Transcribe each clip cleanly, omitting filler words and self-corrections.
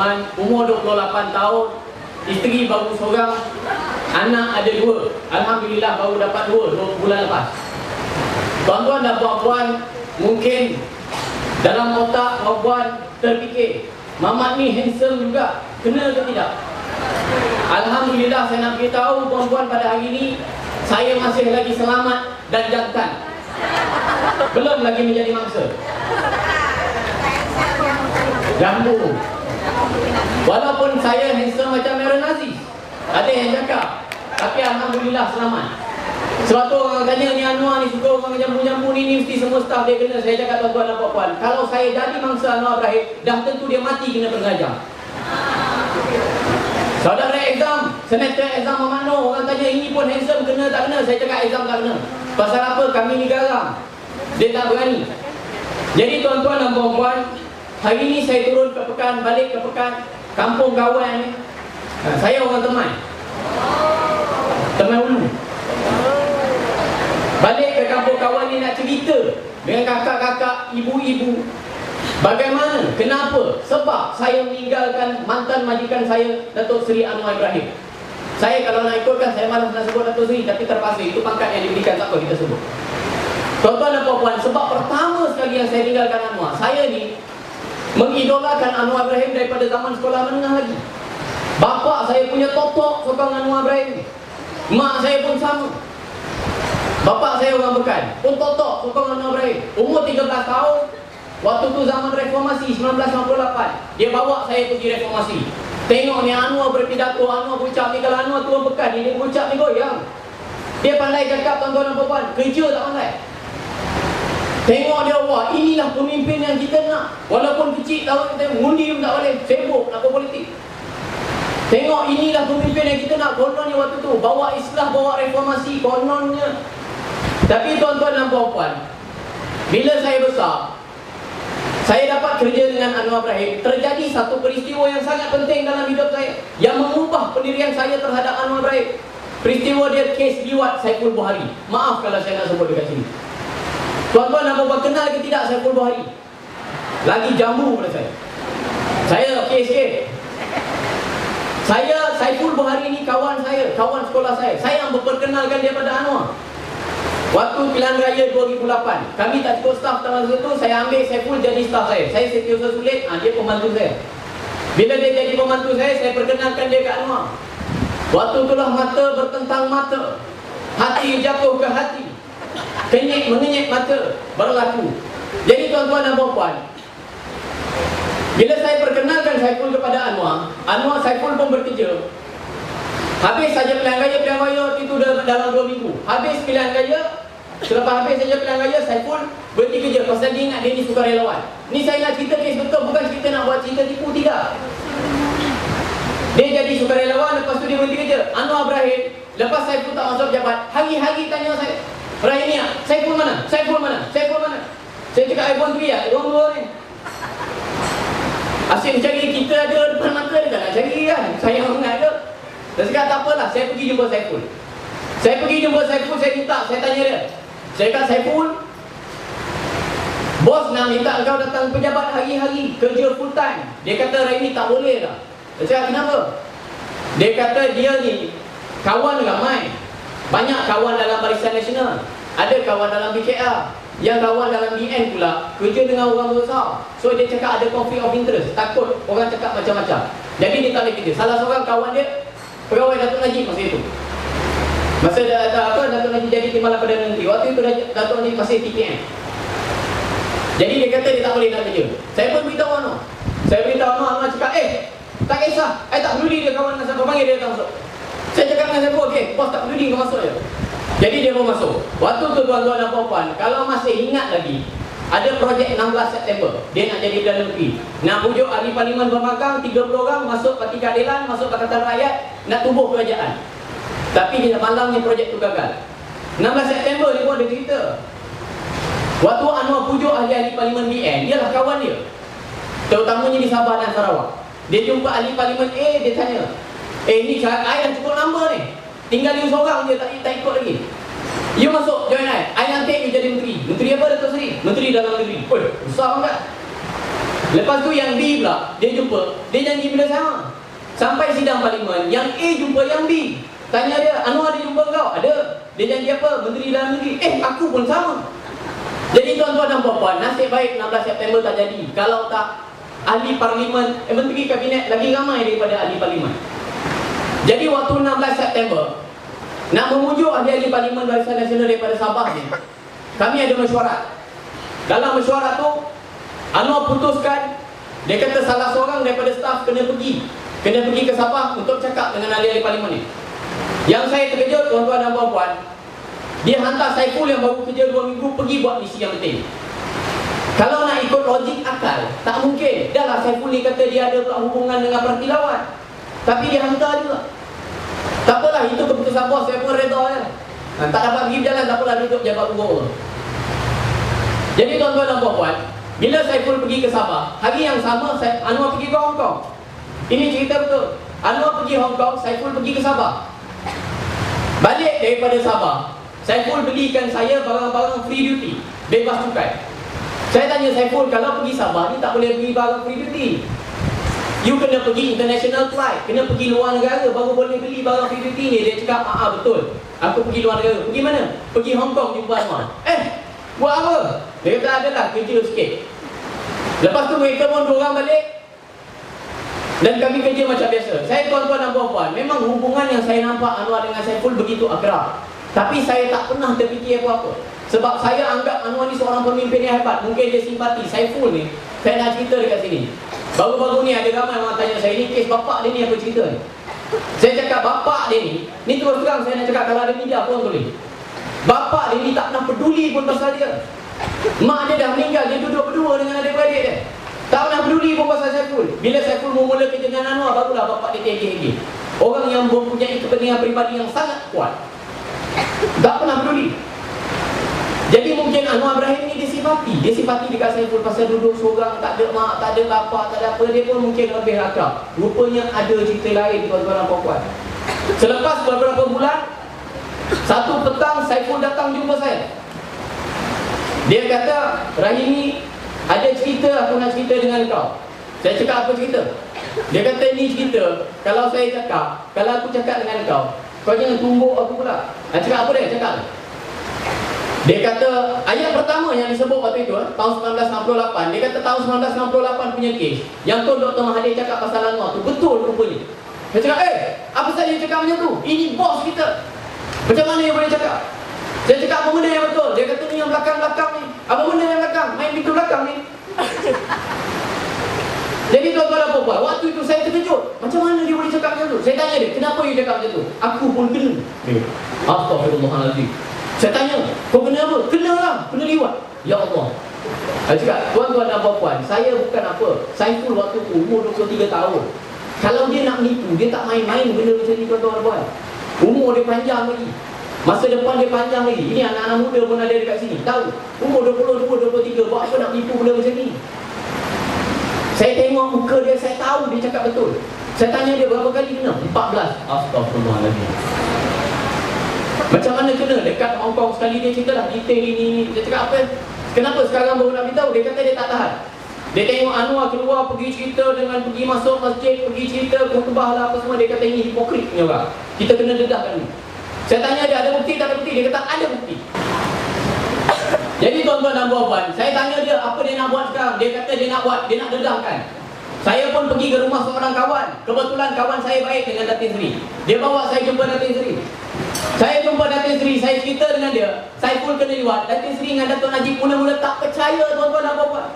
Osman, umur 28 tahun, isteri baru seorang, anak ada 2. Alhamdulillah baru dapat 2 bulan lepas. Tuan-tuan dan puan-puan, mungkin dalam otak puan-puan terfikir, Mamat ni handsome juga, kena ke tidak? Alhamdulillah saya nak beritahu puan-puan pada hari ini, saya masih lagi selamat dan jantan. Belum lagi menjadi mangsa. Jambu. Walaupun saya handsome macam Aaron Aziz, ada yang cakap, tapi Alhamdulillah selamat. Sebab tu orang tanya ni Anwar ni suka orang jambu-jambu ni mesti semua staff dia kena. Saya cakap tuan-tuan dan puan-puan, kalau saya jadi mangsa Anwar Ibrahim, dah tentu dia mati kena pengajar. Saudara exam, semester exam Mamano, orang tanya ini pun handsome kena tak kena? Saya cakap exam tak kena. Pasal apa? Kami ni garam. Dia tak berani. Jadi tuan-tuan dan puan-puan, hari ni saya turun ke Pekan, balik ke Pekan, kampung kawan ni. Saya orang Temai. Temai Ulu. Balik ke kampung kawan ni nak cerita dengan kakak-kakak, ibu-ibu. Bagaimana? Kenapa? Sebab saya meninggalkan mantan majikan saya, Datuk Seri Anwar Ibrahim. Saya kalau nak ikutkan, saya malas nak sebut Datuk Seri, tapi terpaksa. Itu pangkat yang diberikan, tak apa kita sebut. Tuan-tuan dan puan-puan, sebab pertama sekali yang saya tinggalkan Anwar, saya ni mengidolakan Anwar Ibrahim daripada zaman sekolah menengah lagi. Bapa saya punya totok sokong Anwar Ibrahim. Mak saya pun sama. Bapa saya orang Pekan, pun totok sokong Anwar Ibrahim. Umur 13 tahun, waktu tu zaman reformasi 1998, dia bawa saya pergi reformasi. Tengok ni Anwar berpidato, Anwar berucap ni. Kalau Anwar turun Pekan ni, dia berucap ni goyang. Dia pandai cakap tuan-tuan dan puan-puan, kerja tak pandai. Tengok dia, wah inilah pemimpin yang kita nak. Walaupun kecil tahu kita ngundi pun tak boleh, sibuk nak berpolitik. Tengok inilah pemimpin yang kita nak. Kononnya waktu tu bawa islah, bawa reformasi, kononnya. Tapi tuan-tuan dan puan-puan, bila saya besar, saya dapat kerja dengan Anwar Ibrahim. Terjadi satu peristiwa yang sangat penting dalam hidup saya, yang mengubah pendirian saya terhadap Anwar Ibrahim. Peristiwa dia kes liwat Saiful Buhari. Maaf kalau saya nak sebut dekat sini. Tuan-tuan dan puan-puan, kenal ke tidak Saiful Buhari? Lagi jambu pada saya. Saya okey sikit. Saiful Buhari ni kawan saya, kawan sekolah saya. Saya yang memperkenalkan dia pada Anwar. Waktu pilihan raya 2008, kami tak cukup staf tahun itu, saya ambil Saiful jadi staf saya. Saya Setiausaha Sulit, dia pembantu saya. Bila dia jadi pembantu saya perkenalkan dia ke Anwar. Waktu itulah mata bertentang mata, hati jatuh ke hati, kenyek mengenyek mata berlaku. Jadi tuan-tuan dan puan-puan, bila saya perkenalkan Saiful kepada Anwar, Saiful pun bekerja. Habis saja pilihan raya itu dalam 2 minggu. Habis pilihan raya, selepas habis saja pilihan raya, Saiful berhenti kerja. Pasal dia ingat dia ni sukarelawan. Ni saya nak cerita kes betul, bukan cerita nak buat cerita tipu, tidak. Dia jadi sukarelawan, lepas tu dia berhenti kerja. Anwar Ibrahim, lepas Saiful tak masuk pejabat, hari-hari tanya saya, Ibrahim ni, Saiful mana? Saiful mana? Saiful mana? Saya cakap iPhone 3 lah, dua-dua ni. Asyik mencari, kita ada depan mata, dia tak nak cari kan. Saya mengat ke. Dan cakap tak apalah, saya pergi jumpa Saiful. Saya tanya dia. Saya kata, Saiful, bos nak minta kau datang pejabat hari-hari, kerja full time. Dia kata, Raimi tak boleh lah. Saya cakap, kenapa? Dia kata, dia ni kawan ramai. Banyak kawan dalam Barisan Nasional, ada kawan dalam BKR, yang kawan dalam BN pula kerja dengan orang besar. So dia cakap ada conflict of interest, takut orang cakap macam-macam. Jadi dia tak boleh kerja. Salah seorang kawan dia pegawai Datuk Najib masa itu. Masa Datuk Najib jadi Timbalan Perdana Menteri, waktu itu Datuk Najib masih TPM. Jadi dia kata dia tak boleh nak kerja. Saya pun beritahu Anwar. Anwar cakap, tak kisah, tak peduli dia kawan dengan siapa, panggil dia datang masuk. Saya cakap dengan siapa, okey, bos tak peduli kau masuk je. Jadi dia pun masuk. Waktu tu tuan-tuan dan puan-puan, kalau masih ingat lagi, ada projek 16 September. Dia nak jadi Perdana Menteri. Nak pujuk ahli parlimen bermagang 30 orang, masuk Parti Keadilan, masuk Pakatan Rakyat, nak tubuh kerajaan. Tapi malangnya projek tu gagal. 16 September dia pun ada cerita. Waktu Anwar pujuk ahli-ahli parlimen BN, dia lah kawan dia, terutamanya di Sabah dan Sarawak. Dia jumpa ahli parlimen A, dia tanya, ni I dah cukup lama ni, tinggal you seorang je, tak ikut lagi. You masuk, join I nanti you jadi menteri. Menteri apa Datuk Seri? Menteri Dalam Negeri. Besar kan? Lepas tu yang B pula, dia jumpa, dia janji benda sama. Sampai sidang parlimen, yang A jumpa yang B. Tanya dia, Anwar ada jumpa kau? Ada. Dia janji apa? Menteri Dalam Negeri. Aku pun sama. Jadi tuan-tuan dan puan-puan, nasib baik 16 September tak jadi. Kalau tak, ahli parlimen, menteri kabinet lagi ramai daripada ahli parlimen. Jadi waktu 16 September, nak memujuk ahli-ahli parlimen Barisan Nasional daripada Sabah ni, kami ada mesyuarat. Dalam mesyuarat tu, Anwar putuskan, dia kata salah seorang daripada staf kena pergi ke Sabah untuk cakap dengan ahli-ahli parlimen ni. Yang saya terkejut, tuan-tuan dan puan-puan, dia hantar Saiful yang baru kerja 2 minggu pergi buat misi yang penting. Kalau nak ikut logik akal, tak mungkin. Dah lah Saiful ni kata dia ada pula hubungan dengan parti lawan, tapi dia hantar juga. Tak apalah, itu keputusan bos, saya pun reda kan. Tak dapat pergi berjalan, tak apalah, duduk jabat urut. Jadi tuan-tuan dan puan-puan, bila Saiful pergi ke Sabah, hari yang sama Anwar pergi ke Hong Kong. Ini cerita betul. Anwar pergi Hong Kong, Saiful pergi ke Sabah. Balik daripada Sabah, Saiful belikan saya barang-barang free duty, bebas cukai. Saya tanya Saiful, kalau pergi Sabah ni tak boleh beli barang free duty. You kena pergi international flight, kena pergi luar negara baru boleh beli barang free duty ni. Dia cakap, betul, aku pergi luar negara. Pergi mana? Pergi Hong Kong jumpa Anwar. Buat apa? Dia kata adalah kerja sikit. Lepas tu mereka pun 2 orang balik, dan kami kerja macam biasa. Saya tuan-tuan dan puan-puan, memang hubungan yang saya nampak Anwar dengan Saiful begitu akrab. Tapi saya tak pernah terfikir apa-apa. Sebab saya anggap Anwar ni seorang pemimpin yang hebat. Mungkin dia simpati. Saiful ni, saya nak cerita dekat sini. Baru-baru ni ada ramai orang tanya saya, ni kes bapak dia ni apa cerita ni? Saya cakap bapak dia ni terus terang saya nak cakap, kalau ada media pun boleh. Bapak dia ni tak pernah peduli pun pasal dia. Mak dia dah meninggal, dia duduk berdua dengan adik-beradik dia. Tak pernah peduli pun pasal Saiful. Bila Saiful mula kerja dengan Anwar, barulah bapak dia tergigit. Orang yang mempunyai kepentingan peribadi yang sangat kuat, tak pernah peduli. Jadi mungkin Anwar Ibrahim ni dia simpati dekat Saiful pasal duduk seorang, tak ada mak, tak ada bapak, tak ada apa. Dia pun mungkin lebih akrab. Rupanya ada cerita lain, tuan-tuan dan puan-puan. Selepas beberapa bulan, satu petang Saiful datang jumpa saya. Dia kata, Rahimi, ada cerita aku nak cerita dengan kau. Saya cakap, apa cerita? Dia kata, ini cerita, kalau aku cakap dengan kau jangan tumbuk aku pula. Saya cakap, apa dia? Cakap. Dia kata, ayat pertama yang disebut waktu itu, tahun 1968. Dia kata tahun 1968 punya kes yang Tun Dr. Mahathir cakap pasal Anwar tu, betul rupanya. Saya cakap, apa saja dia cakap macam tu? Ini bos kita. Macam mana dia boleh cakap? Saya cakap, apa benda yang betul? Dia kata, ni yang belakang-belakang ni. Apa benda yang belakang? Main pintu belakang ni. Jadi tuan-tuan dan puan-puan, waktu itu saya terkejut. Macam mana dia boleh cakap macam tu? Saya tanya dia, kenapa dia cakap macam tu? Aku pun kena. Astaghfirullahaladzim. Saya tanya, kau kena apa? Kenalah, kena liwat. Ya Allah. Saya cakap, tuan-tuan dan puan-puan, saya bukan apa. Saiful waktu tu umur 23 tahun. Kalau dia nak menipu, dia tak main-main benda macam ni, tuan-tuan dan puan. Umur dia panjang lagi, masa depan dia panjang lagi. Ini anak-anak muda pun ada dekat sini, tahu. Umur 22, 23, buat apa nak menipu benda macam ni? Saya tengok muka dia, saya tahu dia cakap betul. Saya tanya dia, berapa kali kena? 14. Astaghfirullahaladzim. Macam mana kena? Dekat Hong Kong sekali dia cerita lah detail ini. Dia cakap apa? Kenapa sekarang baru nak beritahu? Dia kata dia tak tahan. Dia tengok Anwar keluar pergi cerita dengan pergi masuk masjid, pergi cerita khutbah lah apa semua. Dia kata ini hipokrit punya orang. Kita kena dedahkan ni. Saya tanya dia, ada bukti tak ada bukti? Dia kata ada bukti. Jadi tuan-tuan dan puan-puan, saya tanya dia apa dia nak buat sekarang. Dia kata dia nak buat, dia nak dedahkan. Saya pun pergi ke rumah seorang kawan. Kebetulan kawan saya baik dengan Datin Seri. Dia bawa saya jumpa Datin Seri. Saya jumpa Datin Seri, saya cerita dengan dia. Saiful kena liwat. Datin Seri dengan Datuk Najib mula-mula tak percaya, tuan-tuan dan puan-puan.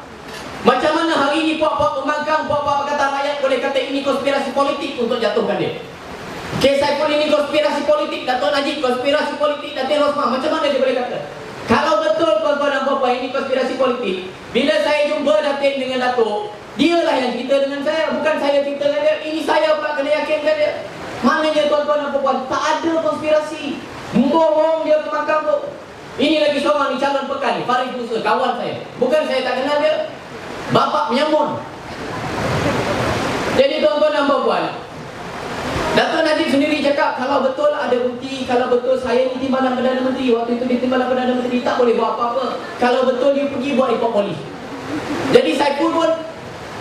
Macam mana hari ini puak-puak pembangkang, puak-puak Pakatan Rakyat boleh kata ini konspirasi politik untuk jatuhkan dia. Kes Saiful ini konspirasi politik, Datuk Najib konspirasi politik, Datin Rosmah. Macam mana dia boleh kata? Kalau betul tuan-tuan dan puan-puan ini konspirasi politik, bila saya jumpa Datin dengan Datuk, dialah yang cerita dengan saya, bukan saya cerita dengan dia. Ini saya pula kena yakinkan dia. Maknanya tuan-tuan dan puan-puan, tak ada konspirasi. Bohong dia pembangkang tu. Ini lagi seorang ni calon pekan ni, Farid Musa, kawan saya. Bukan saya tak kenal dia, bapak menyamun. Jadi tuan-tuan dan puan-puan, Datuk Najib sendiri cakap, kalau betul ada bukti, kalau betul saya ni timbalan Perdana Menteri, waktu itu dia timbalan Perdana Menteri, tak boleh buat apa-apa. Kalau betul dia pergi buat report polis. Jadi Saiful pun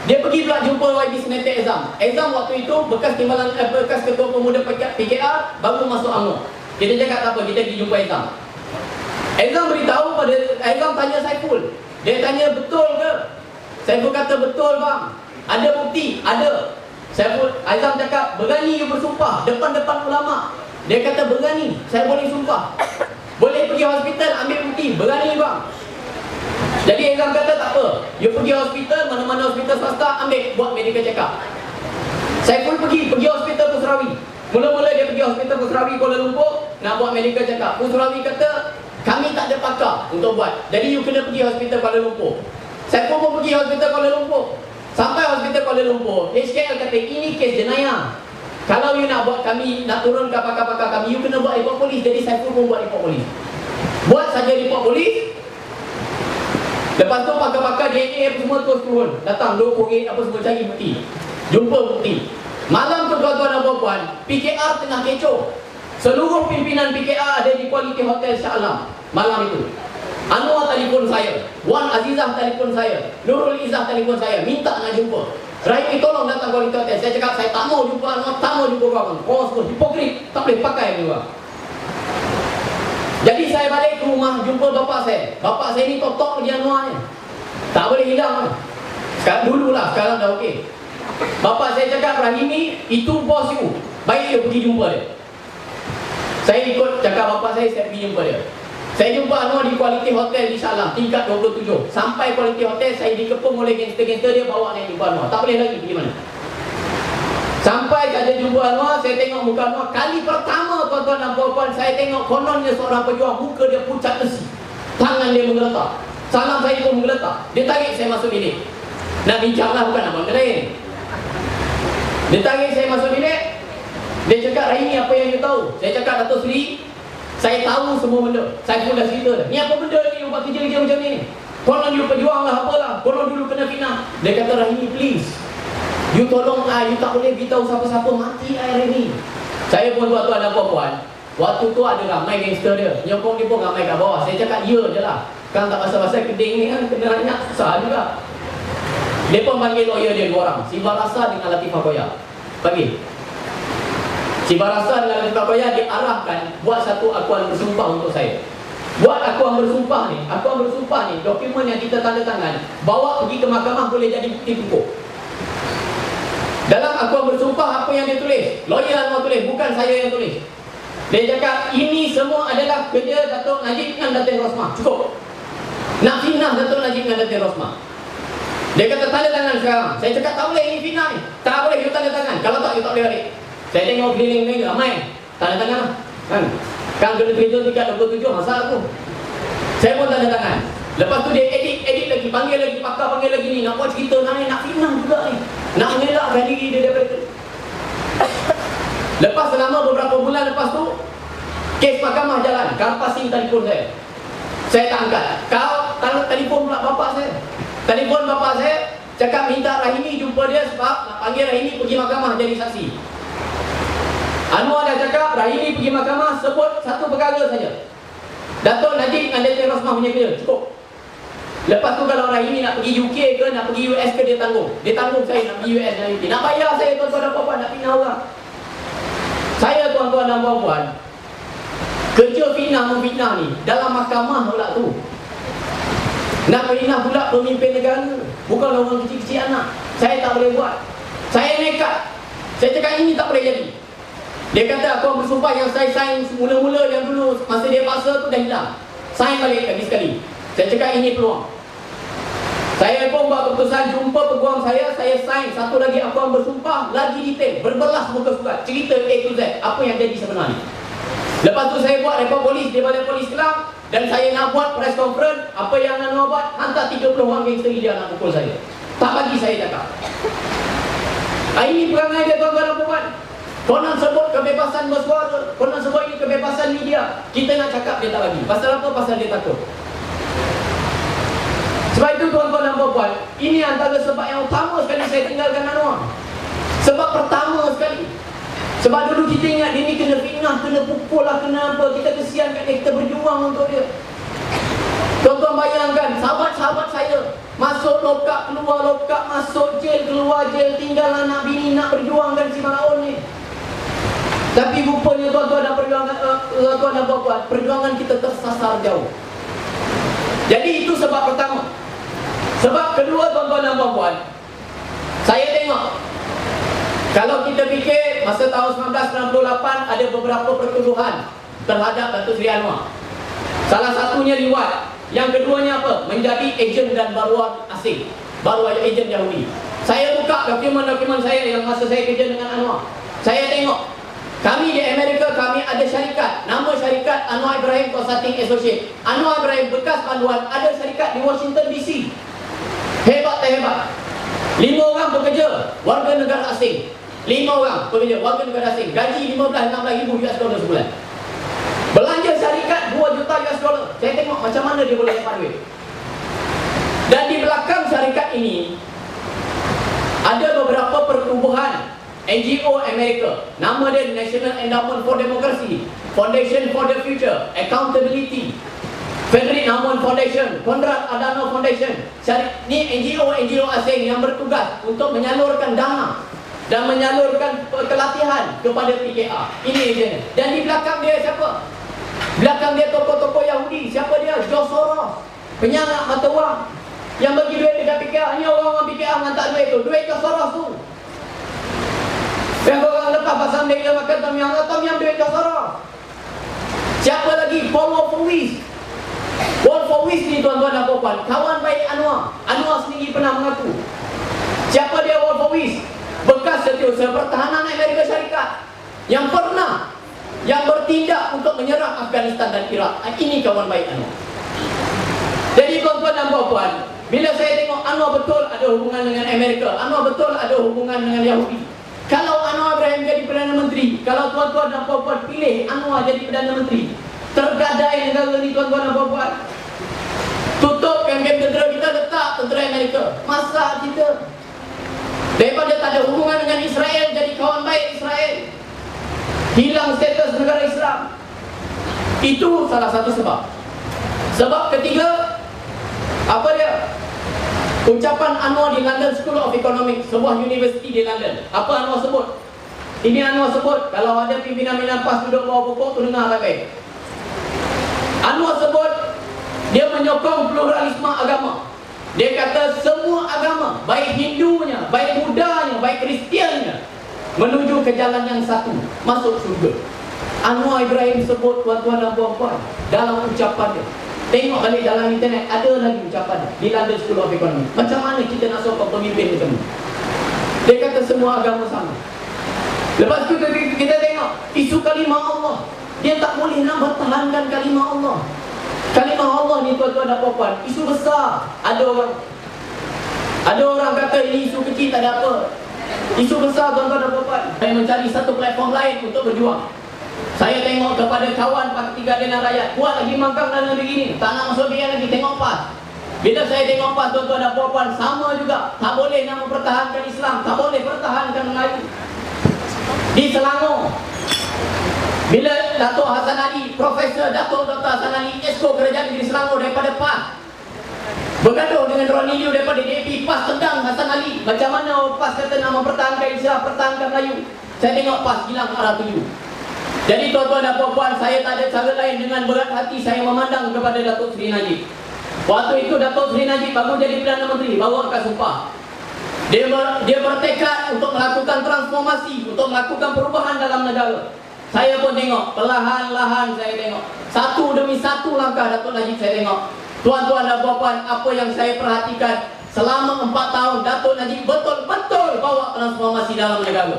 Dia pergi pula jumpa YB Senator Ezam. Ezam waktu itu bekas bekas ketua pemuda PKR baru masuk UMNO. Kita cakap tak apa, kita pergi jumpa Ezam. Ezam beritahu pada Ezam tanya Saiful. Dia tanya betul ke? Saiful kata betul bang. Ada bukti? Ada. Ezam cakap berani you bersumpah depan-depan ulama. Dia kata berani, saya boleh sumpah. Boleh pergi hospital ambil bukti, berani bang. Jadi Ezam kata tak apa, you pergi hospital, mana-mana hospital swasta, ambil, buat medical check up. Saiful pergi hospital Pusrawi. Mula-mula dia pergi hospital Pusrawi Kuala Lumpur, nak buat medical check up. Pusrawi kata, kami tak ada pakar untuk buat, jadi you kena pergi hospital Kuala Lumpur. Saiful pun pergi hospital Kuala Lumpur. Sampai hospital Kuala Lumpur, HKL kata, ini kes jenayah. Kalau you nak buat kami, nak turunkan pakar-pakar kami, you kena buat report polis. Jadi Saiful pun buat report polis. Buat saja report polis. Lepas tu pakar-pakar DNA semua terus turun. Datang RM20 apa semua cari bukti. Jumpa bukti. Malam tu tuan-tuan dan puan-puan, PKR tengah kecoh. Seluruh pimpinan PKR ada di Quality Hotel Shah Alam malam itu. Anwar telefon saya, Wan Azizah telefon saya, Nurul Izzah telefon saya, minta nak jumpa. Rahimi tolong datang Quality Hotel. Saya cakap saya tak mau jumpa Anwar, tak mau jumpa korang. Korang semua hipokrit, tak boleh pakai ni orang. Jadi saya balik ke rumah jumpa bapak saya. Bapak saya ni tok-tok dia Anwar ni. Tak boleh hilang. Sekarang dululah, sekarang dah okey. Bapak saya cakap, Rahimi, itu bos you. Baik dia pergi jumpa dia. Saya ikut cakap bapak saya pergi jumpa dia. Saya jumpa Anwar di Quality Hotel di Shah Alam, tingkat 27. Sampai Quality Hotel, saya dikepung oleh gangster-gangster dia, bawa naik jumpa Anwar. Tak boleh lagi pergi mana. Sampai saja jumpa Anwar, saya tengok muka Anwar. Kali pertama tuan-tuan dan puan-puan, saya tengok kononnya seorang pejuang, muka dia pucat besi. Tangan dia menggeletar. Salam saya pun menggeletar. Dia tarik saya masuk bilik. Nak bincang lah, bukan nak benda lain. Dia tarik saya masuk bilik. Dia cakap, Rahimi, apa yang you tahu? Saya cakap, Dato' Seri, saya tahu semua benda. Saya pun dah cerita dah. Ni apa benda ni, you buat kerja-kerja macam ni? Konon you pejuang lah, apalah. Konon dulu kena fitnah. Dia kata, Rahimi, please, you tolong you tak boleh beritahu siapa-siapa, mati hari ni. Saya pun tuan-tuan dan puan-puan, waktu tu ada ramai gangster dia. Nyokong dia pun ramai kat bawah. Saya cakap, ya je lah. Kan tak pasal-pasal keding ni kan, kena banyak, susah juga. Dia pun panggil lawyer dia dua orang, Si Barasa dengan Latifah Koya. Panggil Si Barasa dengan Latifah Koya diarahkan buat satu akuan bersumpah untuk saya. Buat akuan bersumpah ni, dokumen yang kita tanda tangan, bawa pergi ke mahkamah boleh jadi bukti pokok. Dalam akuan bersumpah apa yang dia tulis? Lawyer Anwar tulis, bukan saya yang tulis. Dia cakap ini semua adalah kerja Datuk Najib dengan Datin Rosmah. Cukup. Nak fitnah Datuk Najib dengan Datin Rosmah. Dia kata tanda tangan sekarang. Saya cakap tak boleh, ini fitnah ni. Tak boleh, you tanda tangan. Kalau tak, you tak boleh balik. Saya tengok keliling ni ramai. Tanda tangan lah. Kan kena kerja tingkat 27, masalah tu. Saya pun tanda tangan. Lepas tu dia edit lagi, panggil lagi, pakar panggil lagi ni. Nak buat cerita ni, nak fitnah juga ni. Nak mengelakkan diri dia daripada. Lepas selama beberapa bulan lepas tu, kes mahkamah jalan. Karpasing telefon saya. Saya tak angkat. Kau telefon pula bapak saya. Telefon bapak saya, cakap minta Rahimi jumpa dia sebab nak panggil Rahimi pergi mahkamah jadi saksi. Anwar dah cakap, Rahimi pergi mahkamah sebut satu perkara saja. Datuk Najib dengan Datin Rosmah punya kerja, cukup. Lepas tu kalau Rahimi nak pergi UK ke, nak pergi US ke, dia tanggung. Dia tanggung saya nak pergi US dan UK. Nak bayar saya tuan-tuan dan puan-puan, nak fitnah orang. Saya tuan-tuan dan puan-puan, kerja fitnah-memfitnah ni dalam mahkamah pula tu. Nak fitnah pula pemimpin negara, bukan orang kecil-kecil anak. Saya tak boleh buat. Saya nekat. Saya cakap ini tak boleh jadi. Dia kata aku bersumpah yang saya sign mula-mula yang dulu masa dia paksa tu dah hilang. Sign balik lagi sekali. Saya cakap ini peluang. Saya pun buat keputusan, jumpa peguam saya sign satu lagi akuan bersumpah, lagi detail, berbelas muka surat, cerita A to Z apa yang jadi sebenarnya. Lepas tu saya buat report polis di Balai Polis Kelang, dan saya nak buat press conference. Apa yang nak buat, hantar 30 orang gangster dia nak pukul saya. Tak bagi saya cakap. Ini perangai dia tuan-tuan dan puan. Konon sebut kebebasan bersuara, konon sebut ini kebebasan media. Kita nak cakap dia tak bagi. Pasal apa? Pasal dia takut. Sebab itu tuan-tuan dan puan, ini antara sebab yang utama sekali saya tinggalkan Anwar. Sebab pertama sekali, sebab dulu kita ingat dia ni kena fitnah, kena pukul lah, kena apa. Kita kesian kat dia, kita berjuang untuk dia. Tuan-tuan bayangkan, sahabat-sahabat saya Masuk lokap, keluar lokap, masuk jail, keluar jail, tinggal anak bini nak berjuangkan si Firaun ni. Tapi rupanya tuan-tuan dan tuan-tuan dan puan-puan, perjuangan kita tersasar jauh. Jadi itu sebab pertama. Sebab kedua, tuan-tuan dan puan-puan, saya tengok, kalau kita fikir masa tahun 1998 ada beberapa pertuduhan terhadap Datuk Seri Anwar. Salah satunya liwat. Yang keduanya apa? Menjadi ejen dan baruan asing, baruan ejen Yahudi. Saya buka dokumen-dokumen saya yang masa saya kerja dengan Anwar. Saya tengok, kami di Amerika, kami ada syarikat. Nama syarikat Anwar Ibrahim Consulting Associate. Anwar Ibrahim bekas panduan, ada syarikat di Washington DC. Hebat tak hebat? 5 orang bekerja, warga negara asing. 5 orang bekerja, warga negara asing. Gaji 15-16 ribu US dollar sebulan. Belanja syarikat 2 juta US dollar. Saya tengok macam mana dia boleh dapat duit. Dan di belakang syarikat ini ada beberapa pertubuhan NGO Amerika. Nama dia National Endowment for Democracy, Foundation for the Future, Accountability, Frederick Naumann Foundation, Konrad Adenauer Foundation. Ini NGO asing yang bertugas untuk menyalurkan dana dan menyalurkan pelatihan kepada PKR. Ini agennya. Dan di belakang dia siapa? Belakang dia tokoh-tokoh Yahudi. Siapa dia? George Soros, penyangak mata wang yang bagi duit dekat PKR. Ini orang-orang PKR hantar duit tu. Duit George Soros tu. Yang orang lepas pasang dia makan Tom Yam duit George Soros. Siapa lagi? Paul Wolfowitz. Wolfowitz ni tuan-tuan dan puan-puan, kawan baik Anwar. Anwar sendiri pernah mengaku. Siapa dia Wolfowitz? Bekas setiausaha pertahanan Amerika Syarikat yang bertindak untuk menyerang Afghanistan dan Iraq. Ini kawan baik Anwar. Jadi tuan-tuan dan puan-puan, bila saya tengok Anwar betul ada hubungan dengan Amerika, Anwar betul ada hubungan dengan Yahudi. Kalau Anwar Ibrahim jadi Perdana Menteri, kalau tuan-tuan dan puan-puan pilih Anwar jadi Perdana Menteri, tergadai negara ni tuan-tuan dan puan-puan. Tutup kamp-kamp tentera kita, letak tentera Amerika. Masa kita daripada tak ada hubungan dengan Israel jadi kawan baik Israel, hilang status negara Islam. Itu salah satu sebab. Sebab ketiga, apa dia? Ucapan Anwar di London School of Economics, sebuah universiti di London. Apa Anwar sebut? Ini Anwar sebut, kalau ada pimpinan-pimpinan PAS duduk bawah pokok, tu dengar baik-baik. Anwar sebut, dia menyokong pluralisme agama. Dia kata semua agama, baik Hindunya, baik Budanya, baik Kristiannya, menuju ke jalan yang satu, masuk surga. Anwar Ibrahim sebut tuan-tuan dan puan-puan dalam ucapan dia. Tengok balik dalam internet, ada lagi ucapan dia di London School of Economics. Macam mana kita nak sokong pemimpin macam ni? Dia kata semua agama sama. Lepas tu kita tengok isu kalimah Allah. Dia tak boleh nak bertahankan kalimah Allah. Kalimah Allah ni tuan-tuan dan puan-puan, isu besar. Ada orang kata ini isu kecil, tak ada apa. Isu besar tuan-tuan dan puan-puan. Saya mencari satu platform lain untuk berjuang. Saya tengok kepada kawan Parti Keadilan Rakyat, buat lagi mangkang dan negeri ini, tak nak masuk BN lagi, tengok PAS. Bila saya tengok PAS tuan-tuan dan puan-puan, sama juga. Tak boleh nak mempertahankan Islam, tak boleh pertahankan Melayu. Di Selangor, bila Datuk Hassan Ali, Profesor Datuk Dr. Hassan Ali, Esko Kerajaan Negeri Selangor daripada PAS, bergaduh dengan Ronnie Liu daripada DAP, PAS tendang Hassan Ali. Macam mana PAS kata nak mempertahankan Islam, pertahankan Melayu? Saya tengok PAS hilang arah tuju. Jadi tuan-tuan dan puan-puan, saya tak ada cara lain, dengan berat hati saya memandang kepada Datuk Seri Najib. Waktu itu Datuk Seri Najib baru jadi Perdana Menteri, baru angkat sumpah. Dia bertekad untuk melakukan transformasi, untuk melakukan perubahan dalam negara. Saya pun tengok, perlahan-lahan saya tengok, satu demi satu langkah Datuk Najib saya tengok. Tuan-tuan dan puan-puan, apa yang saya perhatikan selama 4 tahun, Datuk Najib betul-betul bawa transformasi dalam negara.